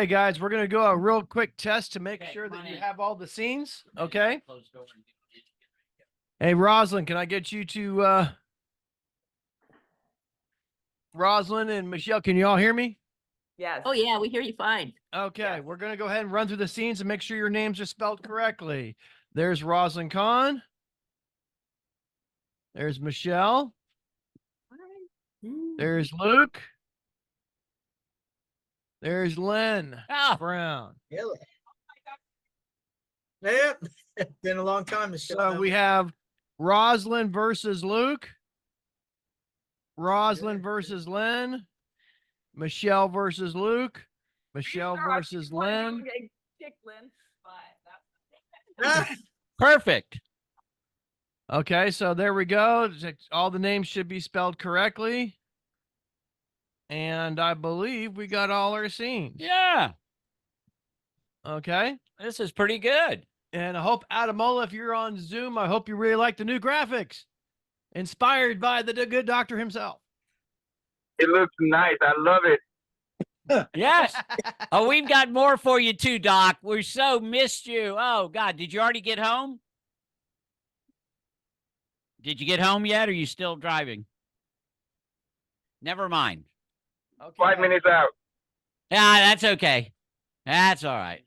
Okay, guys, we're going to go a real quick test to make sure that you have all the scenes. Okay. Hey, Rosalind, can I get you to, Rosalind and Michelle, can you all hear me? Yes. Oh, yeah, we hear you fine. Okay, Yes. we're going to go ahead and run through the scenes and make sure your names are spelled correctly. There's Rosalind Kahn. There's Michelle. There's Luke. There's Lynn Brown. Hello. Yep. Been a long time. So we have Rosalind versus Luke. Rosalind versus Lynn. Michelle versus Luke. Michelle versus Lynn. Perfect. Okay, so there we go. All the names should be spelled correctly. And I believe we got all our scenes. Yeah, Okay. this is pretty good. And I hope, Adamola, if you're on Zoom, I hope you really like the new graphics. Inspired by the good doctor himself. It looks nice. I love it. Yes. Oh, we've got more for you too, Doc. We're so missed you. Oh, God. Did you already get home? Did you get home yet? Or are you still driving? Never mind. Okay. 5 minutes out. Yeah, that's okay. That's all right.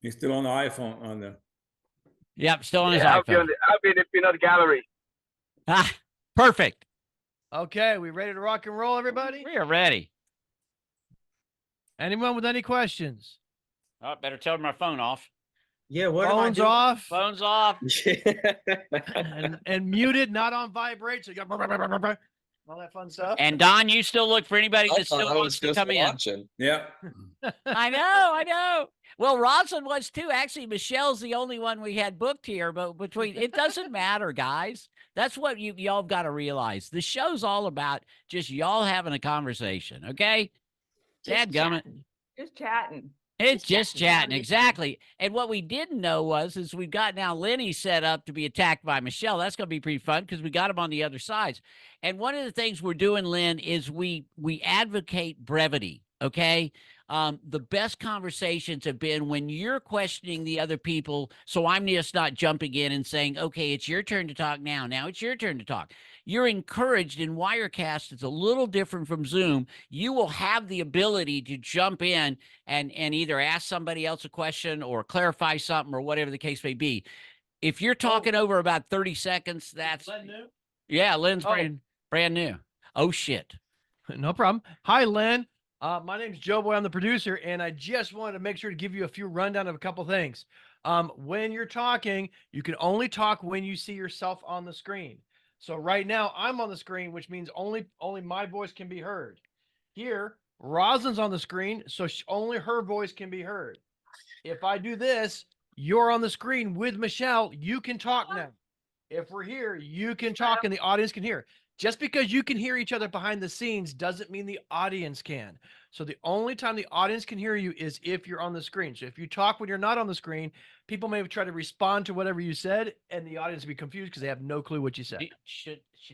He's still on the iPhone on the. Yep, still on his I'll be iPhone. I'll be in the peanut gallery. Ah, perfect. Okay, we ready to rock and roll, everybody? We are ready. Anyone with any questions? Oh, better tell my phone off. Yeah, what Phones am I off Phone's off. and muted, not on vibrate. So you got all that fun stuff. And Don, you still look for anybody that still I wants was to just come in. watching. Yeah. I know. Well, Rosalind was too. Actually, Michelle's the only one we had booked here, but it doesn't matter, guys. That's what y'all got to realize. The show's all about just y'all having a conversation, okay? Dadgummit. Just chatting. It's just chatting, exactly. And what we didn't know is we've got now Lenny set up to be attacked by Michelle. That's going to be pretty fun because we got him on the other sides. And one of the things we're doing, Lynn, is we advocate brevity, okay? The best conversations have been when you're questioning the other people, so I'm just not jumping in and saying, okay, it's your turn to talk now. Now it's your turn to talk. You're encouraged in Wirecast. It's a little different from Zoom. You will have the ability to jump in and either ask somebody else a question or clarify something or whatever the case may be. If you're talking over about 30 seconds, that's Lynn new? yeah, Lynn's brand new. Oh shit. No problem. Hi, Lynn. My name's Joe Boy. I'm the producer, and I just wanted to make sure to give you a few rundown of a couple things. When you're talking, you can only talk when you see yourself on the screen. So right now I'm on the screen, which means only my voice can be heard. Here, Rosalind's on the screen, so only her voice can be heard. If I do this, you're on the screen with Michelle. You can talk now. If we're here, you can talk and the audience can hear. Just because you can hear each other behind the scenes doesn't mean the audience can. So the only time the audience can hear you is if you're on the screen. So if you talk when you're not on the screen, people may try to respond to whatever you said, and the audience will be confused because they have no clue what you said. Could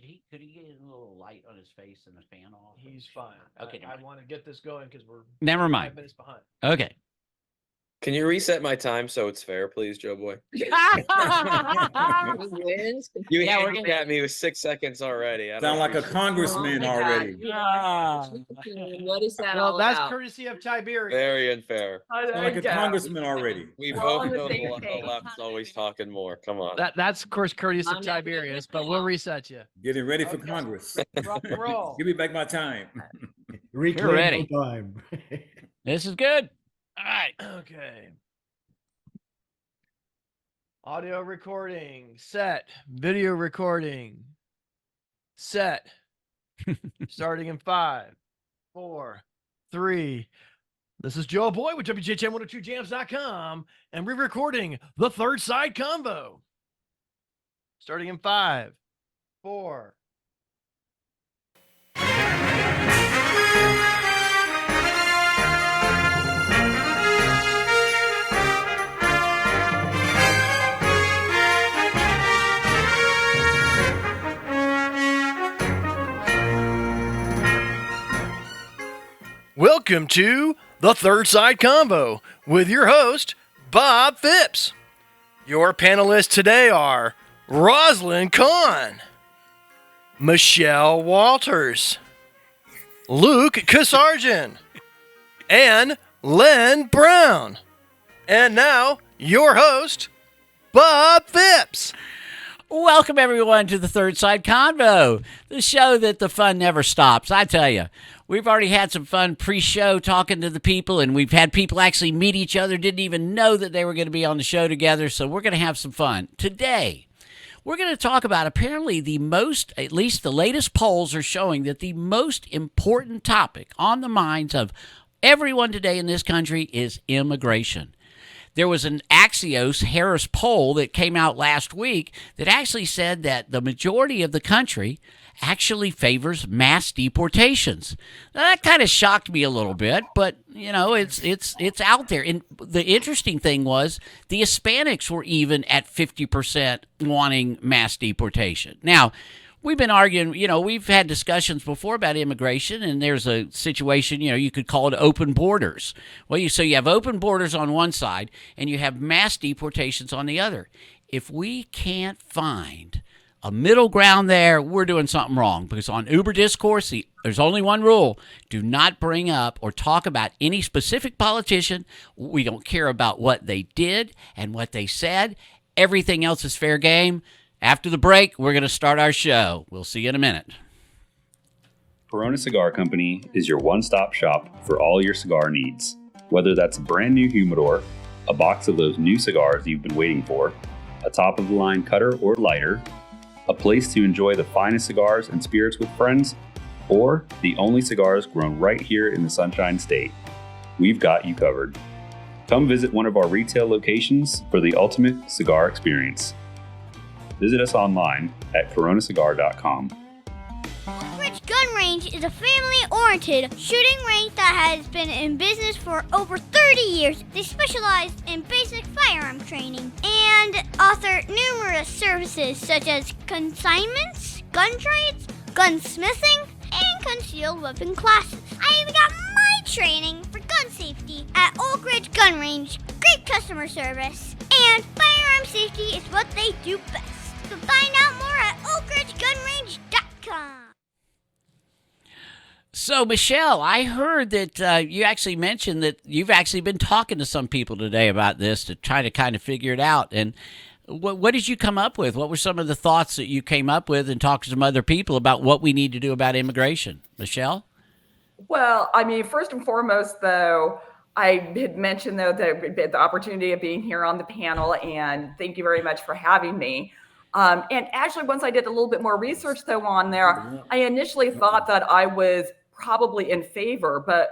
he get a little light on his face and the fan off? He's fine. Okay, I want to get this going because we're never 5 mind. minutes behind. Okay. Can you reset my time so it's fair, please, Joe Boy? You Yeah, we're handicapped me with 6 seconds already. I don't Sound like a appreciate it. congressman Oh my already. What is that Well, all that's about? courtesy of Tiberius. Very unfair. Sound like a congressman already. We We're all both on the know same the page. left's always talking more. Come on. That's of course courteous of I'm not Tiberius, doing but we'll reset you. Getting ready for Okay. Congress. Rock and roll. Give me back my time. You're ready. Time. This is good. All right. Okay. Audio recording set. Video recording set. Starting in 5, 4, 3. This is Joe Boy with WJHM102jams.com, and we're recording the Third Side Combo. Starting in 5, 4. Welcome to The Third Side Convo with your host, Bob Phipps. Your panelists today are Rosalind Kahn, Michelle Walters, Luke Kasarjan, and Len Brown. And now, your host, Bob Phipps. Welcome, everyone, to the Third Side Convo, the show that the fun never stops. I tell you, we've already had some fun pre-show talking to the people, and we've had people actually meet each other, didn't even know that they were going to be on the show together, so we're going to have some fun. Today, we're going to talk about apparently at least the latest polls are showing that the most important topic on the minds of everyone today in this country is immigration. There was an Axios Harris poll that came out last week that actually said that the majority of the country actually favors mass deportations. Now, that kind of shocked me a little bit, but it's out there. And the interesting thing was the Hispanics were even at 50% wanting mass deportation. Now, we've been arguing, we've had discussions before about immigration, and there's a situation, you could call it open borders. Well, so you have open borders on one side, and you have mass deportations on the other. If we can't find a middle ground there, we're doing something wrong, because on Uber Discourse, there's only one rule. Do not bring up or talk about any specific politician. We don't care about what they did and what they said. Everything else is fair game. After the break, we're going to start our show. We'll see you in a minute. Corona Cigar Company is your one-stop shop for all your cigar needs. Whether that's a brand new humidor, a box of those new cigars you've been waiting for, a top-of-the-line cutter or lighter, a place to enjoy the finest cigars and spirits with friends, or the only cigars grown right here in the Sunshine State, we've got you covered. Come visit one of our retail locations for the ultimate cigar experience. Visit us online at coronacigar.com. Oak Ridge Gun Range is a family-oriented shooting range that has been in business for over 30 years. They specialize in basic firearm training and offer numerous services such as consignments, gun trades, gunsmithing, and concealed weapon classes. I even got my training for gun safety at Oak Ridge Gun Range. Great customer service, and firearm safety is what they do best. So find out more at oakridgegunrange.com. So, Michelle, I heard that you actually mentioned that you've actually been talking to some people today about this to try to kind of figure it out. And what did you come up with? What were some of the thoughts that you came up with and talked to some other people about what we need to do about immigration? Michelle? Well, I mean, first and foremost, though, I had mentioned, though, the opportunity of being here on the panel, and thank you very much for having me. And actually, once I did a little bit more research, though, on there, I initially thought that I was probably in favor. But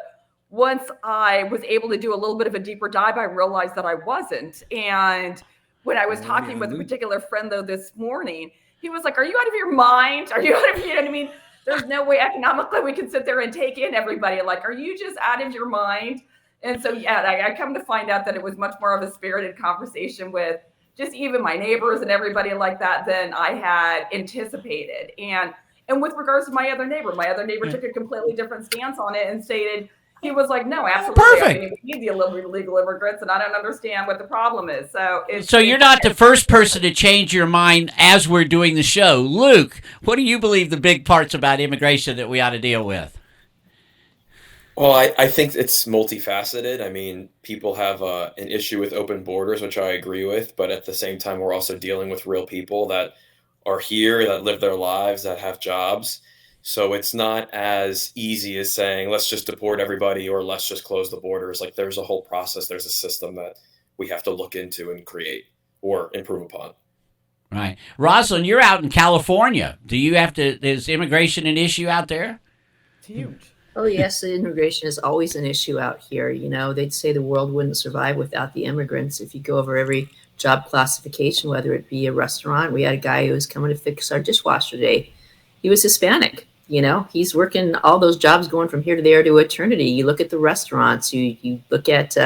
once I was able to do a little bit of a deeper dive, I realized that I wasn't. And when I was talking with a particular friend, though, this morning, he was like, "Are you out of your mind? Are you out of, I mean, there's no way economically we can sit there and take in everybody. Like, are you just out of your mind?" And so, yeah, I come to find out that it was much more of a spirited conversation with just even my neighbors and everybody like that than I had anticipated. And with regards to my other neighbor took a completely different stance on it and stated, he was like, "No, absolutely. Perfect. I mean, we need the illegal immigrants, and I don't understand what the problem is." So you're not the first person to change your mind as we're doing the show. Luke, what do you believe the big parts about immigration that we ought to deal with? Well, I think it's multifaceted. I mean, people have an issue with open borders, which I agree with. But at the same time, we're also dealing with real people that are here, that live their lives, that have jobs. So it's not as easy as saying, let's just deport everybody or let's just close the borders. Like, there's a whole process. There's a system that we have to look into and create or improve upon. Right. Rosalind, you're out in California. Is immigration an issue out there? It's huge. Oh, yes, immigration is always an issue out here. They'd say the world wouldn't survive without the immigrants. If you go over every job classification, whether it be a restaurant, we had a guy who was coming to fix our dishwasher today. He was Hispanic. He's working all those jobs going from here to there to eternity. You look at the restaurants, you look at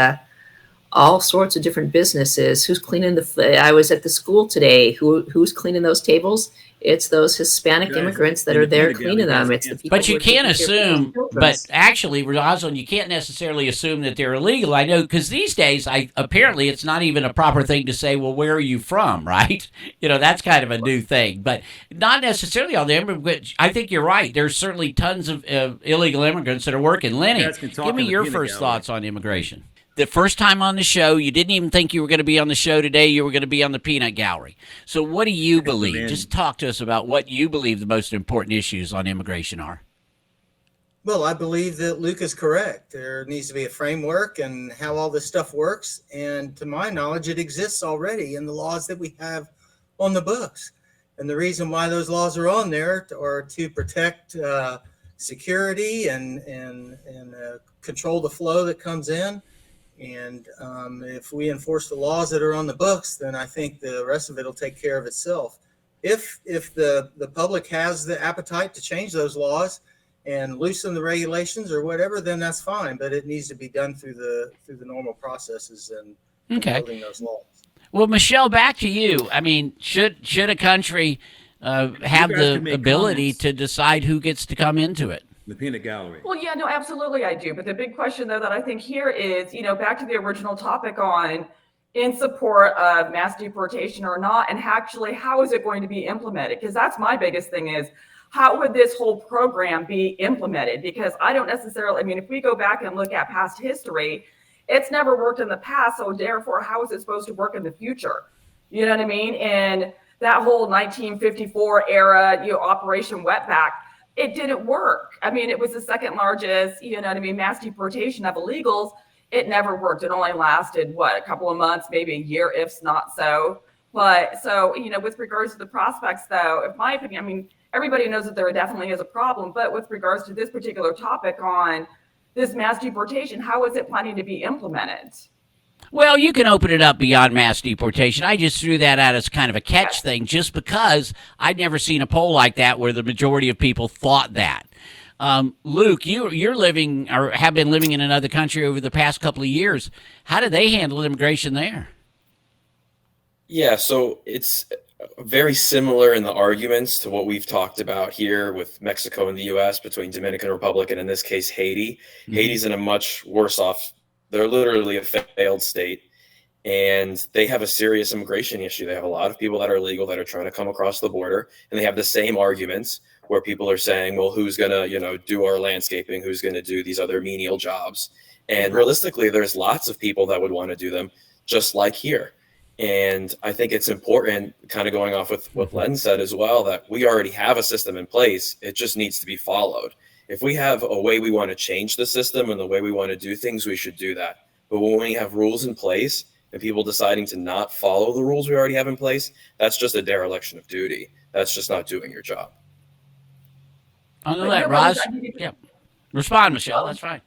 all sorts of different businesses. Who's cleaning I was at the school today. Who's cleaning those tables? It's those Hispanic Guys, immigrants that are there cleaning them. It's the people. But you who are can't taking care of those assume, children. but actually, Rosalind, you can't necessarily assume that they're illegal. I know, because these days, apparently it's not even a proper thing to say, well, where are you from, right? That's kind of a new thing, but not necessarily all the immigrants. I think you're right. There's certainly tons of illegal immigrants that are working. Lenny, guys can talk give me in the your peanut first gallery. thoughts on immigration. The first time on the show, you didn't even think you were going to be on the show today. You were going to be on the peanut gallery. So what do you believe? man. Just talk to us about what you believe the most important issues on immigration are. Well, I believe that Luke is correct. There needs to be a framework and how all this stuff works. And to my knowledge, it exists already in the laws that we have on the books. And the reason why those laws are on there are to protect security and control the flow that comes in. And if we enforce the laws that are on the books, then I think the rest of it will take care of itself. If the public has the appetite to change those laws and loosen the regulations or whatever, then that's fine. But it needs to be done through the normal processes and building those laws. Well, Michelle, back to you. I mean, should a country have guys the can make ability comments. to decide who gets to come into it? The peanut gallery. Well, yeah, no, absolutely I do. But the big question, though, that I think here is, back to the original topic on in support of mass deportation or not, and actually how is it going to be implemented? Because that's my biggest thing is, how would this whole program be implemented? Because I don't necessarily, if we go back and look at past history, it's never worked in the past. So therefore, how is it supposed to work in the future? You know what I mean? And that whole 1954 era, Operation Wetback, it didn't work. It was the second largest, mass deportation of illegals. It never worked. It only lasted, a couple of months, maybe a year, if not so. But so, with regards to the prospects, though, in my opinion, everybody knows that there definitely is a problem. But with regards to this particular topic on this mass deportation, how is it planning to be implemented? Well, you can open it up beyond mass deportation. I just threw that out as kind of a catch thing just because I'd never seen a poll like that where the majority of people thought that. Luke, you're living or have been living in another country over the past couple of years. How do they handle immigration there? Yeah, so it's very similar in the arguments to what we've talked about here with Mexico and the U.S. between Dominican Republic and in this case Haiti. Mm-hmm. Haiti's in a much worse off. They're literally a failed state, and they have a serious immigration issue. They have a lot of people that are illegal that are trying to come across the border, and they have the same arguments where people are saying, well, who's going to, do our landscaping? Who's going to do these other menial jobs? And realistically, there's lots of people that would want to do them just like here. And I think it's important, kind of going off with what Len said as well, that we already have a system in place. It just needs to be followed. If we have a way we want to change the system and the way we want to do things, we should do that. But when we have rules in place and people deciding to not follow the rules we already have in place, that's just a dereliction of duty. That's just not doing your job. I'm going to let Roz respond, Michelle. That's fine.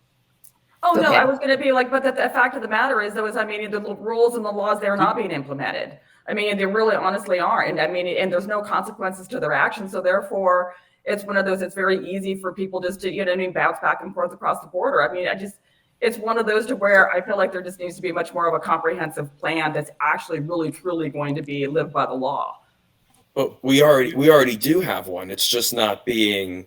Oh, no, Okay. I was going to be like, but the fact of the matter is, though, the rules and the laws, they're not being implemented. They really honestly aren't. And there's no consequences to their actions. So therefore, it's one of those, it's very easy for people just to, bounce back and forth across the border. It's one of those to where I feel like there just needs to be much more of a comprehensive plan that's actually really, truly going to be lived by the law. But we already do have one. It's just not being,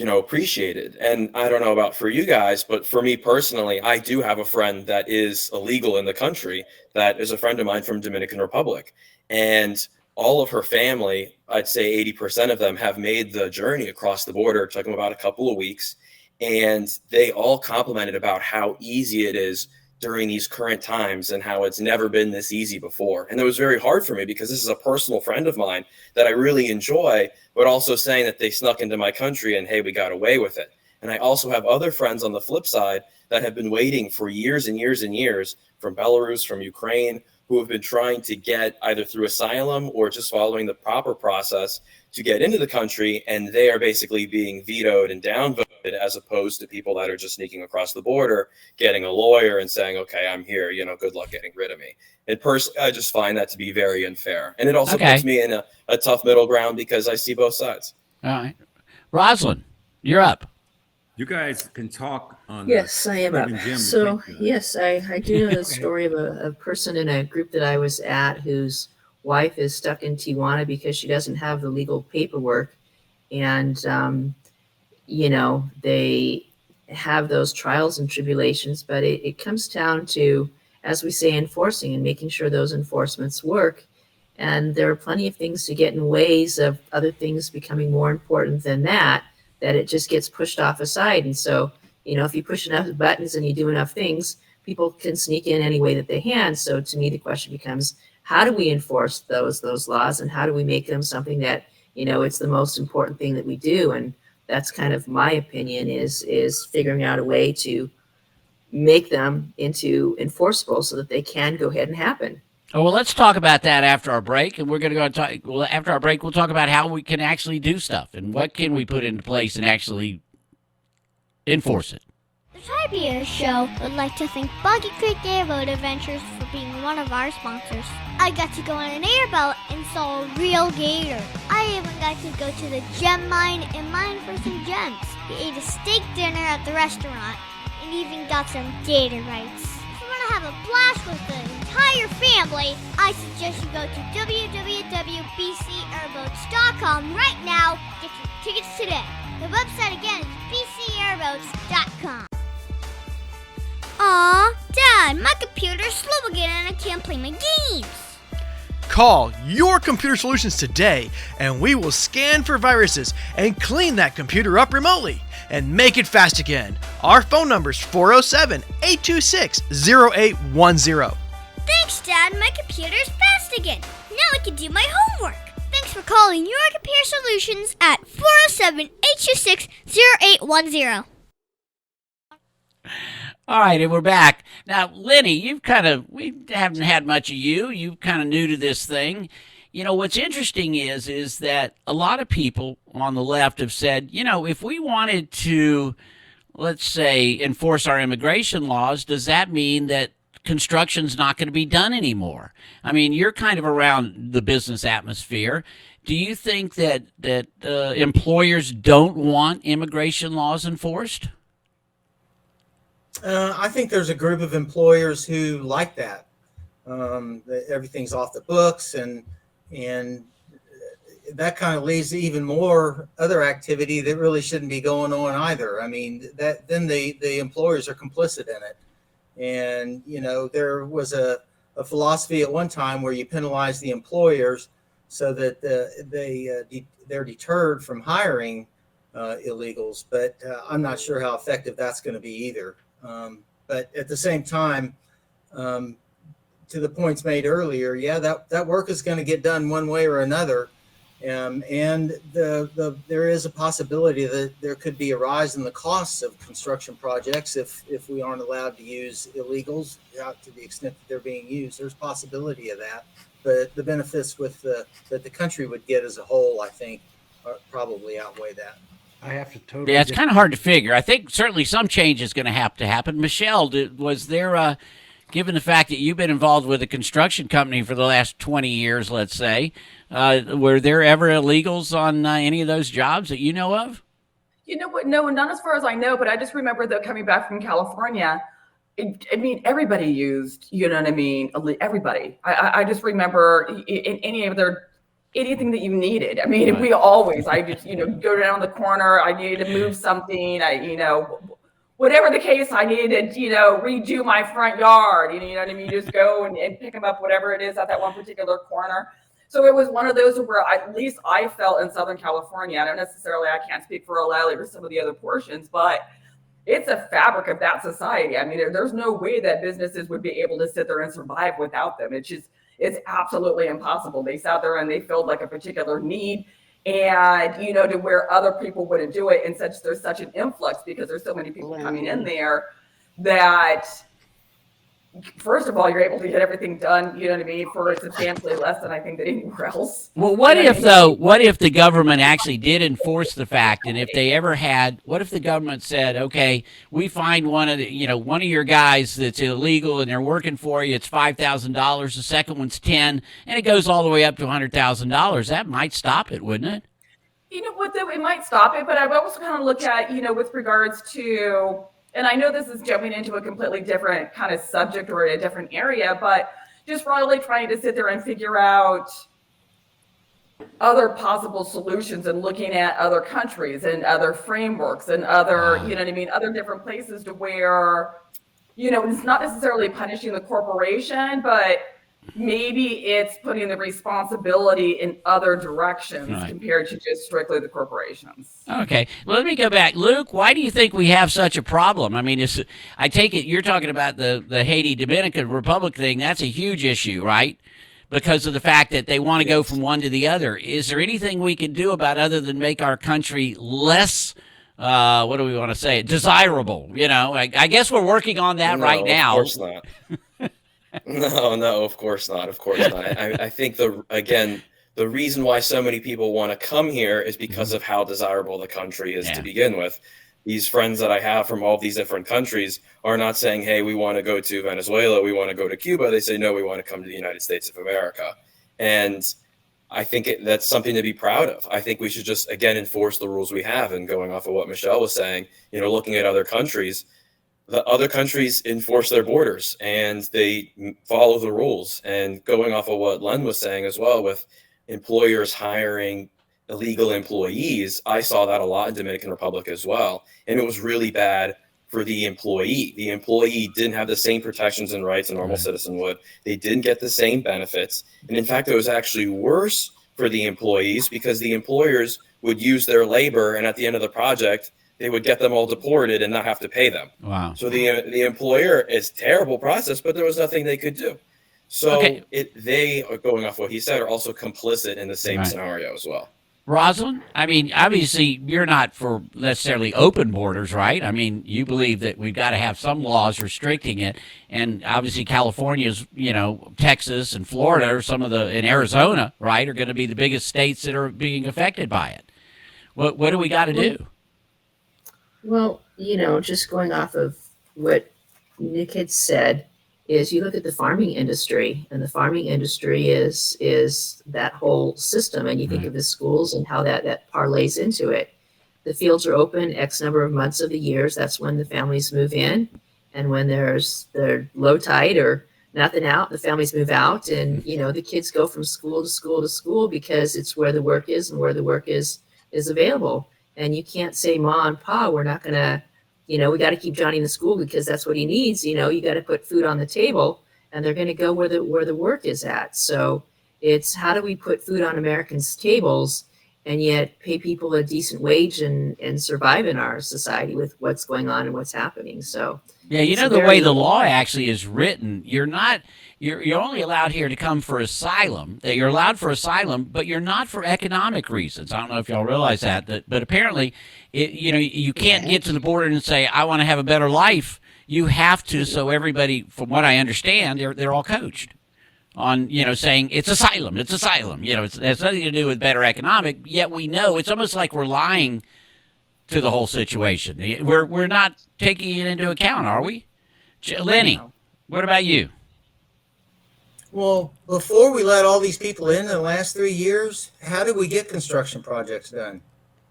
appreciated. And I don't know about for you guys, but for me personally, I do have a friend that is illegal in the country that is a friend of mine from Dominican Republic. And all of her family, I'd say 80% of them have made the journey across the border. It took them about a couple of weeks. And they all complimented about how easy it is during these current times and how it's never been this easy before. And it was very hard for me because this is a personal friend of mine that I really enjoy, but also saying that they snuck into my country and, hey, we got away with it. And I also have other friends on the flip side that have been waiting for years and years and years from Belarus, from Ukraine, who have been trying to get either through asylum or just following the proper process to get into the country, and they are basically being vetoed and downvoted as opposed to people that are just sneaking across the border, getting a lawyer and saying, okay, I'm here, good luck getting rid of me. And personally, I just find that to be very unfair. And it also puts me in a tough middle ground because I see both sides. All right. Rosalind, you're up. You guys can talk on Yes, I am up. Urban Gym. So, Thank you. yes, I do know the Okay. story of a person in a group that I was at whose wife is stuck in Tijuana because she doesn't have the legal paperwork. And, they have those trials and tribulations, but it comes down to, as we say, enforcing and making sure those enforcements work. And there are plenty of things to get in ways of other things becoming more important than that it just gets pushed off aside. And so, if you push enough buttons and you do enough things, people can sneak in any way that they can. So to me, the question becomes, how do we enforce those laws, and how do we make them something that, it's the most important thing that we do? And that's kind of my opinion, is figuring out a way to make them into enforceable so that they can go ahead and happen. Oh, well, let's talk about that after our break, and we're going to go and talk. Well, after our break, we'll talk about how we can actually do stuff and what can we put into place and actually enforce it. The Tri Show would like to thank Boggy Creek Airboat Adventures for being one of our sponsors. I got to go on an airboat and saw a real gator. I even got to go to the gem mine and mine for some gems. We ate a steak dinner at the restaurant and even got some gator rights. If you want to have a blast with the entire family, I suggest you go to www.bcairboats.com right now. Get your tickets today. The website again is bcairboats.com. Aw, Dad, my computer's slow again and I can't play my games. Call Your Computer Solutions today, and we will scan for viruses and clean that computer up remotely and make it fast again. Our phone number is 407-826-0810. Thanks, Dad. My computer's fast again. Now I can do my homework. Thanks for calling Your Computer Solutions at 407-826-0810. All right, and we're back. Now, Lenny, we haven't had much of you. You're kind of new to this thing. What's interesting is that a lot of people on the left have said, if we wanted to, let's say, enforce our immigration laws, does that mean that construction's not going to be done anymore? I mean, you're kind of around the business atmosphere. Do you think that employers don't want immigration laws enforced? I think there's a group of employers who like that. That everything's off the books, and that kind of leads to even more other activity that really shouldn't be going on either. I mean, that then the employers are complicit in it. And there was a philosophy at one time where you penalize the employers so that they're deterred from hiring illegals. But I'm not sure how effective that's going to be either. But at the same time, to the points made earlier, yeah, that work is going to get done one way or another. And there is a possibility that there could be a rise in the costs of construction projects if we aren't allowed to use illegals out to the extent that they're being used. There's possibility of that, but the benefits that the country would get as a whole, I think, probably outweigh that. I have to totally. Yeah, it's kind of hard to figure. I think certainly some change is going to have to happen. Michelle, was there, given the fact that you've been involved with a construction company for the last 20 years, let's say, were there ever illegals on any of those jobs that you know of? You know what? No, not as far as I know, but I just remember that coming back from California, everybody used, everybody. I just remember in any of their anything that you needed. I mean, I just, go down the corner. I needed to move something. Whatever the case, I needed to, redo my front yard. You know what I mean? Just go and pick them up, whatever it is at that one particular corner. So it was one of those where at least I felt in Southern California. I can't speak for O'Leary or some of the other portions, but it's a fabric of that society. I mean, there's no way that businesses would be able to sit there and survive without them. It's absolutely impossible. They sat there and they filled like a particular need, and to where other people wouldn't do it. And there's such an influx because there's so many people coming in there that, first of all, you're able to get everything done, for substantially less than I think that anywhere else. Well, what if the government actually did enforce the fact, and if they ever had, what if the government said, okay, we find one of your guys that's illegal and they're working for you, it's $5,000, the second one's 10, and it goes all the way up to $100,000. That might stop it, wouldn't it? You know what, though? It might stop it, but I would also kind of look at, with regards to, And I know this is jumping into a completely different kind of subject or a different area, but just really trying to sit there and figure out other possible solutions and looking at other countries and other frameworks and other, you know what I mean, other different places to where, you know, it's not necessarily punishing the corporation, but maybe it's putting the responsibility in other directions Right. compared to just strictly the corporations. Okay, well, let me go back. Luke, why do you think we have such a problem? I mean, I take it you're talking about the Haiti Dominican Republic thing. That's a huge issue, right? Because of the fact that they want to go from one to the other. Is there anything we can do about other than make our country less, what do we want to say, desirable? You know, I guess we're working on that right now. Of course not. No, of course not. Of course not. I think the reason why so many people want to come here is because of how desirable the country is to begin with. These friends that I have from all these different countries are not saying, hey, we want to go to Venezuela, we want to go to Cuba. They say, no, we want to come to the United States of America. And I think that's something to be proud of. I think we should just, again, enforce the rules we have. And going off of what Michelle was saying, you know, looking at other countries, the other countries enforce their borders and they follow the rules. And going off of what Len was saying as well, with employers hiring illegal employees, I saw that a lot in Dominican Republic as well. And it was really bad for the employee. The employee didn't have the same protections and rights a normal citizen would. They didn't get the same benefits. And in fact, it was actually worse for the employees because the employers would use their labor, and at the end of the project, they would get them all deported and not have to pay them. Wow. So the employer, is terrible process, but there was nothing they could do. So they are, going off what he said, are also complicit in the same scenario as well. Rosalind, I mean, obviously you're not for necessarily open borders, right? I mean, you believe that we've got to have some laws restricting it, and obviously California's, you know, Texas and Florida or and Arizona, right, are going to be the biggest states that are being affected by it. What do we got to do? Well, you know, just going off of what Nick had said, is you look at the farming industry, and the farming industry is that whole system, and you think of the schools and how that parlays into it. The fields are open X number of months of the years. That's when the families move in, and when they're low tide or nothing out, the families move out, and you know the kids go from school to school to school because it's where the work is and where the work is available. And you can't say, Ma and Pa, we're not gonna. You know, we got to keep Johnny in the school because that's what he needs. You know, you got to put food on the table, and they're going to go where the work is at. So it's how do we put food on Americans' tables and yet pay people a decent wage and survive in our society with what's going on and what's happening. So yeah, you know, the way the law actually is written, you're only allowed here to come for asylum. That you're allowed for asylum, but you're not for economic reasons. I don't know if y'all realize that, but apparently, you know, you can't get to the border and say, I want to have a better life. You have to. So everybody, from what I understand, they're all coached on, you know, saying it's asylum. It's asylum. You know, it has nothing to do with better economic. Yet we know it's almost like we're lying to the whole situation. We're not taking it into account, are we? Lenny, what about you? Well, before we let all these people in the last 3 years, how did we get construction projects done?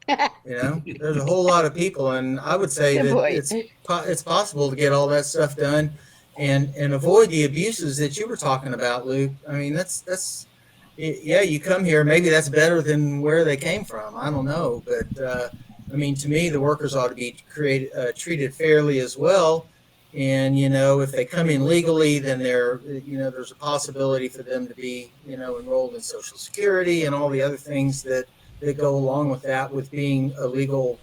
You know, there's a whole lot of people, and I would say that it's possible to get all that stuff done and avoid the abuses that you were talking about, Luke. I mean, that's yeah, you come here, maybe that's better than where they came from. I don't know, but I mean, to me, the workers ought to be treated fairly as well. And, you know, if they come in legally, then there's a possibility for them to be, you know, enrolled in Social Security and all the other things that go along with that, with being a legal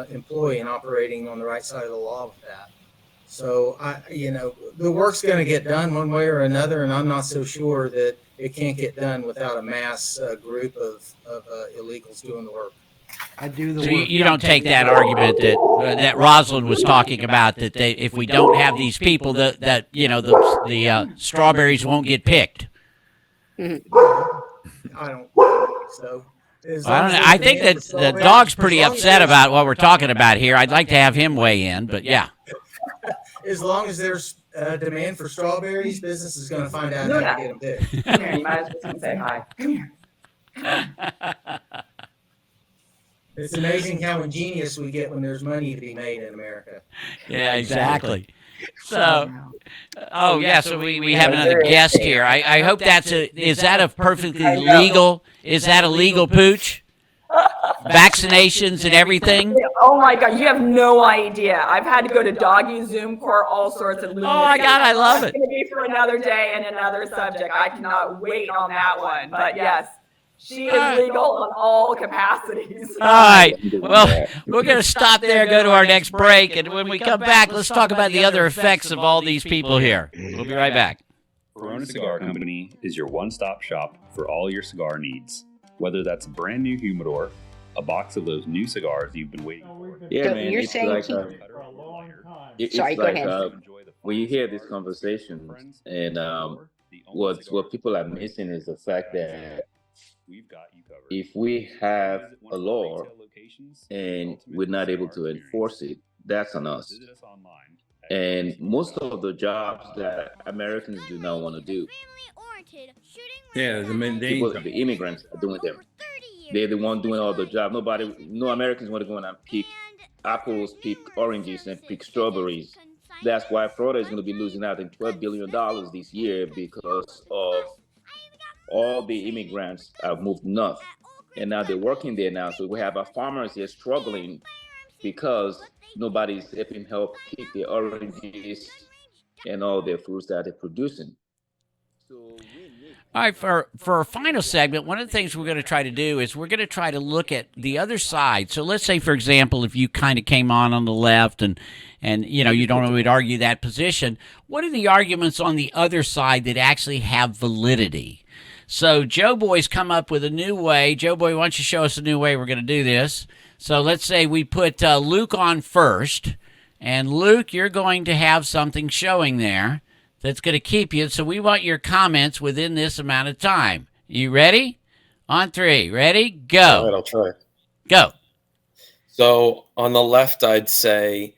employee and operating on the right side of the law with that. So, you know, the work's going to get done one way or another, and I'm not so sure that it can't get done without a mass group of illegals doing the work. I do the So work. you don't take that argument that Rosalind was talking about, that if we don't have these people, that you know the strawberries won't get picked. I don't think so. I don't know. I think that the dog's pretty upset about what we're talking about here. I'd like to have him weigh in, but yeah. As long as there's demand for strawberries, business is going to find out how to get them picked. Come here, you might as well come say hi. Come here. It's amazing how ingenious we get when there's money to be made in America. Yeah, exactly. So, oh yeah, so we have another guest here. I hope is that a perfectly legal? Is that a legal pooch? Vaccinations and everything. Oh my God, you have no idea. I've had to go to doggy Zoom court, all sorts of. Oh my God, I love it. It's going to be for another day and another subject. I cannot wait on that one. But yes, she is legal on all capacities. All right. Well, we're going to stop there, go to our next break, and when we come back, let's talk about the other effects of all these people here. We'll be right back. Corona Cigar Company is your one-stop shop for all your cigar needs. Whether that's a brand new humidor, a box of those new cigars you've been waiting for. Yeah, So man. you're It's saying like keep- it's Sorry, go like ahead. when you hear these conversations, and what people are missing is the fact that if we have a law and we're not able to enforce it, that's on us. And most of the jobs that Americans do not want to do, Yeah, the mundane. people, the immigrants are doing them. They're the one doing all the job. No Americans want to go in and pick apples, pick oranges, and pick strawberries. That's why Florida is going to be losing out in $12 billion this year because of all the immigrants have moved north. And now they're working there now. So we have our farmers here struggling because nobody's help pick the oranges and all their fruits that they're producing. All right, for our final segment, one of the things we're going to try to do is we're going to try to look at the other side. So let's say, for example, if you kind of came on the left and you don't would argue that position, what are the arguments on the other side that actually have validity? So Joe Boy's come up with a new way. Joe Boy, why don't you show us a new way we're going to do this? So let's say we put Luke on first, and Luke, you're going to have something showing there that's going to keep you. So we want your comments within this amount of time. You ready? On three. Ready? Go. All right, I'll try. Go. So on the left, I'd say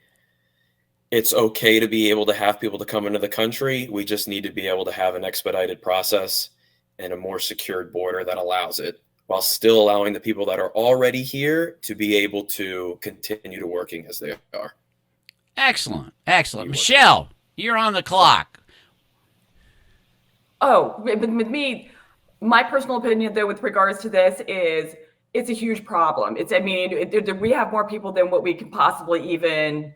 it's okay to be able to have people to come into the country. We just need to be able to have an expedited process and a more secured border that allows it, while still allowing the people that are already here to be able to continue to working as they are. Excellent. Excellent. Michelle, you're on the clock. Oh, with me, my personal opinion, though, with regards to this is it's a huge problem. We have more people than what we can possibly even,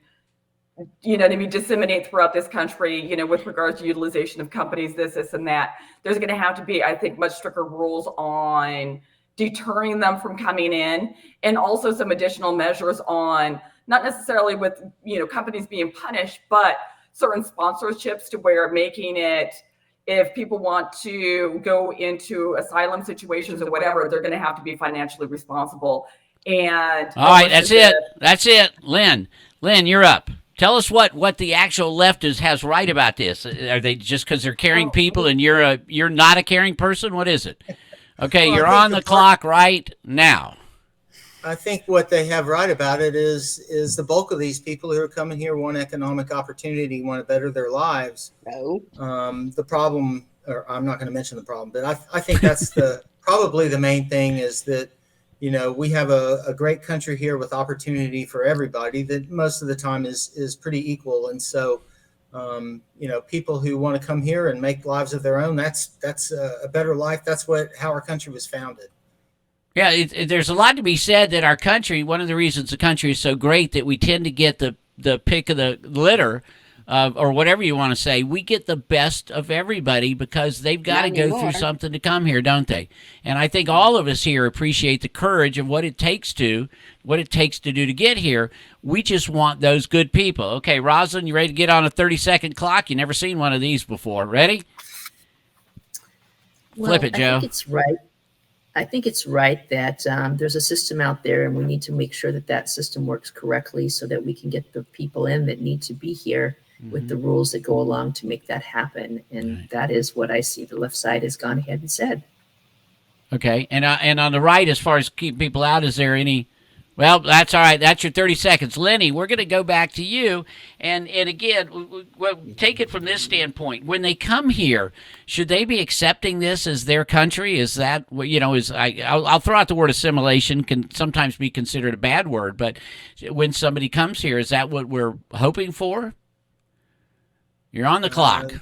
disseminate throughout this country, with regards to utilization of companies, this and that. There's going to have to be, I think, much stricter rules on deterring them from coming in, and also some additional measures on, not necessarily with, companies being punished, but certain sponsorships to where making it, if people want to go into asylum situations or whatever, they're going to have to be financially responsible. And all right, that's it. That's it. Lynn, you're up. Tell us what the actual left has right about this. Are they just because they're caring people and you're not a caring person? What is it? Okay, Well, you're on the clock right now. I think what they have right about it is the bulk of these people who are coming here want economic opportunity, want to better their lives. No. The problem, or I'm not going to mention the problem, but I think that's probably the main thing is that, we have a great country here with opportunity for everybody that most of the time is pretty equal. And so, people who want to come here and make lives of their own, that's a better life. That's how our country was founded. Yeah, there's a lot to be said that our country, one of the reasons the country is so great that we tend to get the pick of the litter, or whatever you want to say, we get the best of everybody because they've got to go through something to come here, don't they? And I think all of us here appreciate the courage of what it takes to do to get here. We just want those good people. Okay, Rosalind, you ready to get on a 30-second clock? You never seen one of these before. Ready? Flip it, Joe. I think it's right that there's a system out there, and we need to make sure that system works correctly so that we can get the people in that need to be here with the rules that go along to make that happen. And that is what I see the left side has gone ahead and said. Okay, and on the right, as far as keeping people out, is there any Well, that's all right. That's your 30 seconds. Lenny, we're going to go back to you. And again, take it from this standpoint. When they come here, should they be accepting this as their country? Is that, I'll throw out the word assimilation, can sometimes be considered a bad word, but when somebody comes here, is that what we're hoping for? You're on the clock.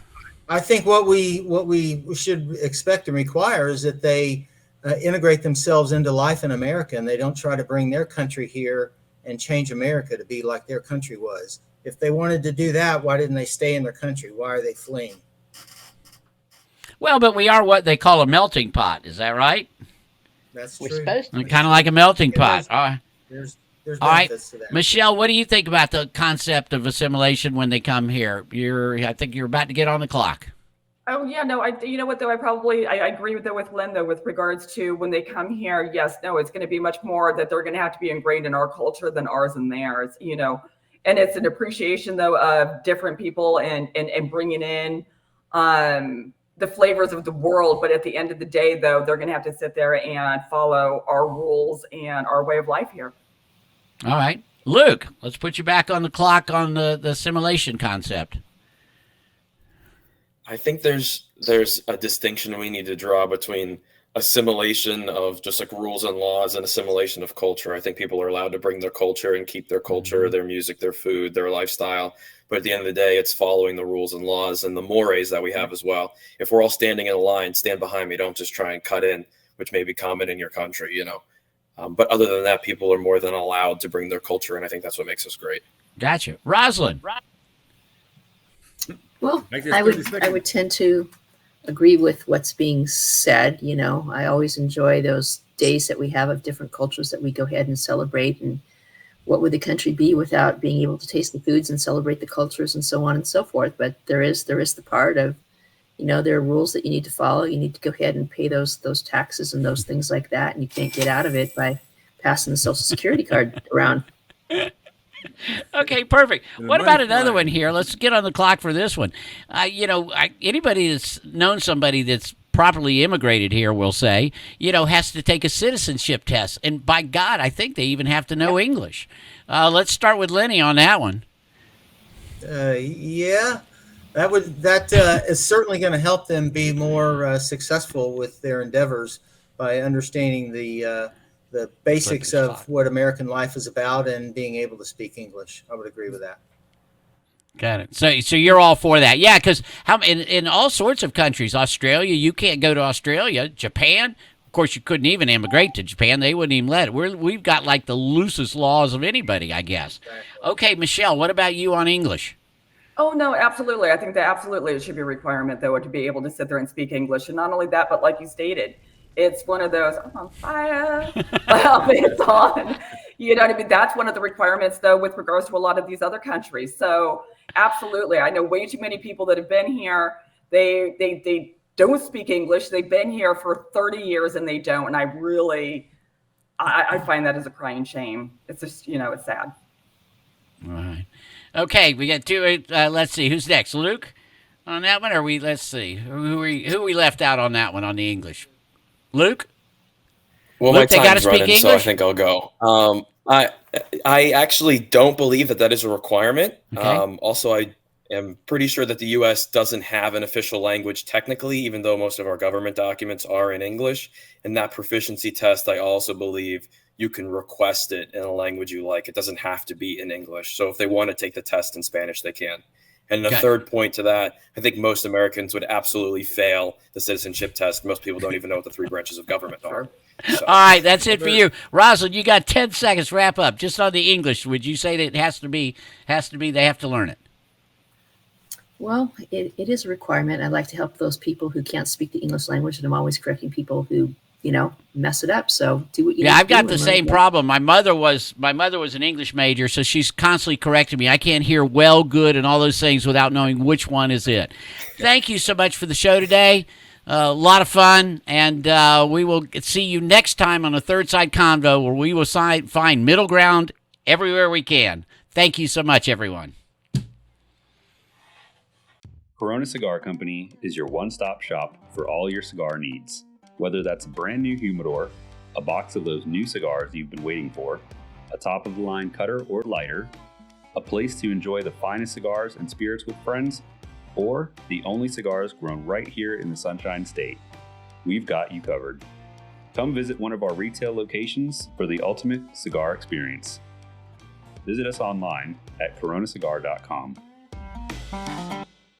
I think what we should expect and require is that they integrate themselves into life in America, and they don't try to bring their country here and change America to be like their country was. If they wanted to do that, why didn't they stay in their country? Why are they fleeing? Well, but we are what they call a melting pot. Is that right? That's We're true. supposed to. Kind of like a melting pot. All right. There's All right, benefits to that. Michelle, what do you think about the concept of assimilation when they come here? I think you're about to get on the clock. Oh yeah, no, you know what though, I agree with Lynn though, with regards to when they come here. Yes, no, it's going to be much more that they're going to have to be ingrained in our culture than ours and theirs, and it's an appreciation though of different people and bringing in the flavors of the world. But at the end of the day though, they're going to have to sit there and follow our rules and our way of life here. All right, Luke, let's put you back on the clock on the assimilation concept. I think there's a distinction we need to draw between assimilation of just like rules and laws and assimilation of culture. I think people are allowed to bring their culture and keep their culture, their music, their food, their lifestyle. But at the end of the day, it's following the rules and laws and the mores that we have as well. If we're all standing in a line, stand behind me. Don't just try and cut in, which may be common in your country, But other than that, people are more than allowed to bring their culture, and I think that's what makes us great. Gotcha. Rosalind. Well, I would tend to agree with what's being said. I always enjoy those days that we have of different cultures that we go ahead and celebrate. And what would the country be without being able to taste the foods and celebrate the cultures and so on and so forth? But there is the part of, there are rules that you need to follow. You need to go ahead and pay those taxes and those things like that. And you can't get out of it by passing the Social Security card around. Okay, perfect. What about another one here? Let's get on the clock for this one. Anybody that's known somebody that's properly immigrated here, will say, has to take a citizenship test. And by God, I think they even have to know English. Let's start with Lenny on that one. Yeah, that is certainly going to help them be more successful with their endeavors by understanding the basics of what American life is about and being able to speak English. I would agree with that. Got it. So you're all for that. Yeah, because in all sorts of countries, Australia, you can't go to Australia. Japan, of course, you couldn't even immigrate to Japan. They wouldn't even let it. We've got like the loosest laws of anybody, I guess. Okay, Michelle, what about you on English? Oh, no, absolutely. I think that absolutely it should be a requirement, though, to be able to sit there and speak English. And not only that, but like you stated, it's one of those, I'm on fire. It's on. You know what I mean? That's one of the requirements, though, with regards to a lot of these other countries. So absolutely. I know way too many people that have been here. They don't speak English. They've been here for 30 years and they don't. And I find that as a crying shame. It's just, it's sad. All right. Okay, we got two. Let's see. Who's next? Luke on that one? Or let's see. Who we left out on that one on the English? Luke? Well, Luke, my time's running, so I think I'll go. I actually don't believe that is a requirement. Okay. Also, I am pretty sure that the U.S. doesn't have an official language technically, even though most of our government documents are in English. And that proficiency test, I also believe you can request it in a language you like. It doesn't have to be in English. So if they want to take the test in Spanish, they can. And the third point to that, I think most Americans would absolutely fail the citizenship test. Most people don't even know what the three branches of government are. So. All right, that's it for you. Rosalind, you got 10 seconds to wrap up. Just on the English, would you say that it has to be, they have to learn it? Well, it is a requirement. I like to help those people who can't speak the English language, and I'm always correcting people who, mess it up. So do what you need I've to do got the same problem. My mother was an English major, so she's constantly correcting me. I can't hear well, good, and all those things without knowing which one is it. Thank you so much for the show today. A lot of fun, and we will see you next time on the Third Side Convo, where we will find middle ground everywhere we can. Thank you so much, everyone. Corona Cigar Company is your one-stop shop for all your cigar needs. Whether that's a brand new humidor, a box of those new cigars you've been waiting for, a top-of-the-line cutter or lighter, a place to enjoy the finest cigars and spirits with friends, or the only cigars grown right here in the Sunshine State, we've got you covered. Come visit one of our retail locations for the ultimate cigar experience. Visit us online at coronacigar.com.